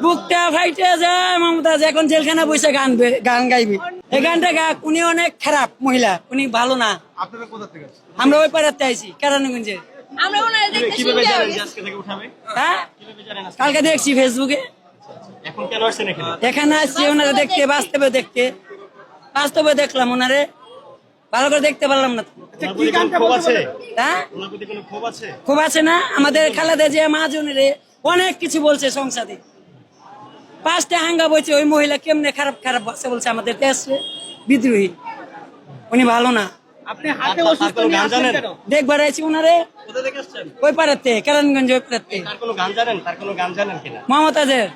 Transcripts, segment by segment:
বুকটা ফাইটে যায় মমতাজ এখন জেলখানা বসে গান গাইবি। এই গানটা গাক, উনি অনেক খারাপ মহিলা, উনি ভালো না। আপনারা কোথা থেকে আসছেন? আমরা ওই পাড়াতে আইছি কেরানীগঞ্জে। আমরা ওনারে দেখতে কিভাবে শুনতে জানেন হবে। যে আজকে থেকে উঠাবে? হ্যাঁ, কিভাবে জানেন আজকে? কালকে দেখছি ফেসবুকে। এখন কেন আসছেন এখানে? এখানে আসছি ওনারে দেখতে, বাস্তবে দেখলাম ওনারে, ভালো করে দেখতে পারলাম না। ওনার প্রতি কোনো ক্ষোভ আছে? হ্যাঁ, ওনার প্রতি কোনো ক্ষোভ আছে? খুব আছে না। আমাদের খালেদা জিয়া মহাজনেরে অনেক কিছু বলছে সংসদে, 5টা হাঙ্গা বলছে। ওই মহিলা কেমনে খারাপ খারাপ ভাষা বলছে আমাদের দেশে, বিদ্রোহী। উনি ভালো না। আপনি হাতে অসুস্থ নিয়ে গান জানেন? দেখবার আইছি ওনারে কোথা থেকে আসছেন? ওই পাড়াতে, কেরানীগঞ্জ ওই পাড়াতে। তার কোনো গান জানেন? তার কোনো গান জানেন কিনা? মমতাজের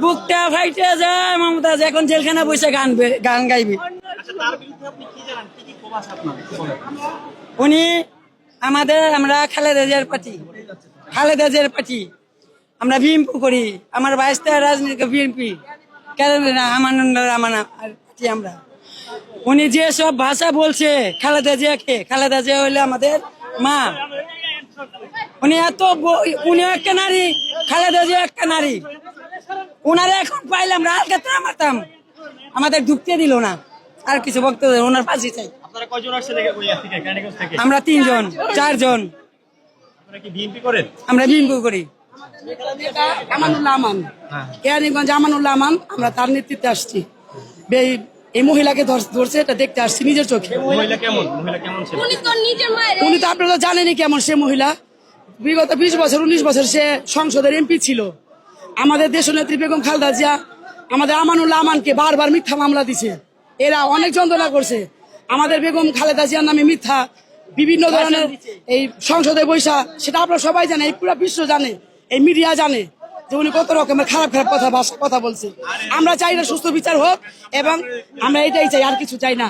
বুকটা ফাইটে যায় মমতাজ এখন জেলখানা বসে গান গাইবি। আচ্ছা, তার বিরুদ্ধে আপনি কি জানেন? কি ক্ষোভ আছে আপনার? উনি আমরা খালেদা জিয়ার পার্টি, আমরা বিএনপি করি। আমার ভাইস্তা রাজনীতি বিএনপি, কেন না আমানা পার্টি আমরা। উনি যে সব ভাষা বলছে খালেদা জিয়া হইলে আমাদের মা। উনি উনি একটা নারী, খালেদা জিয়া একটা নারী। ওনারা এখন পাইলে আমরা আলকাতরা মারতাম, আমাদের ঢুকতে দিল না। আর কিছু বক্তব্য ওনার পাশে চাই। আপনারা কয়জন আসছেন ওই থেকে, কেরানীগঞ্জ থেকে? আমরা 4জন। আপনারা কি বিএনপি করেন? আমরা বিএনপি করি। আমানুল্লাহ আমান, কেরানীগঞ্জ আমানুল্লাহ আমান, আমরা তার নেতৃত্বে আসছি। এই মহিলাকে ধরছে, এটা দেখতে আসছি নিজের চোখে। মহিলা কেমন? মহিলা কেমন ছিল? উনি তো নিজের মায়ের উনি তো আপনারা জানেনই কেমন সে মহিলা। বিগত 20 বছর 19 বছর সে সংসদের এমপি ছিল। আমাদের দেশনেত্রী বেগম খালেদা জিয়া আমাদের আমানুল্লাহ আমানকে বারবার মিথ্যা মামলা দিছে। এরা অনেক যন্ত্রণা করছে আমাদের বেগম খালেদা জিয়ার নামে মিথ্যা বিভিন্ন ধরনের। এই সংসদে বৈশা, সেটা আপনারা সবাই জানে, এই পুরো বিশ্ব জানে, এই মিডিয়া জানে যে উনি কত রকমের খারাপ খারাপ কথা বলছে। আমরা চাই না সুস্থ বিচার হোক, এবং আমরা এটাই চাই, আর কিছু চাই না।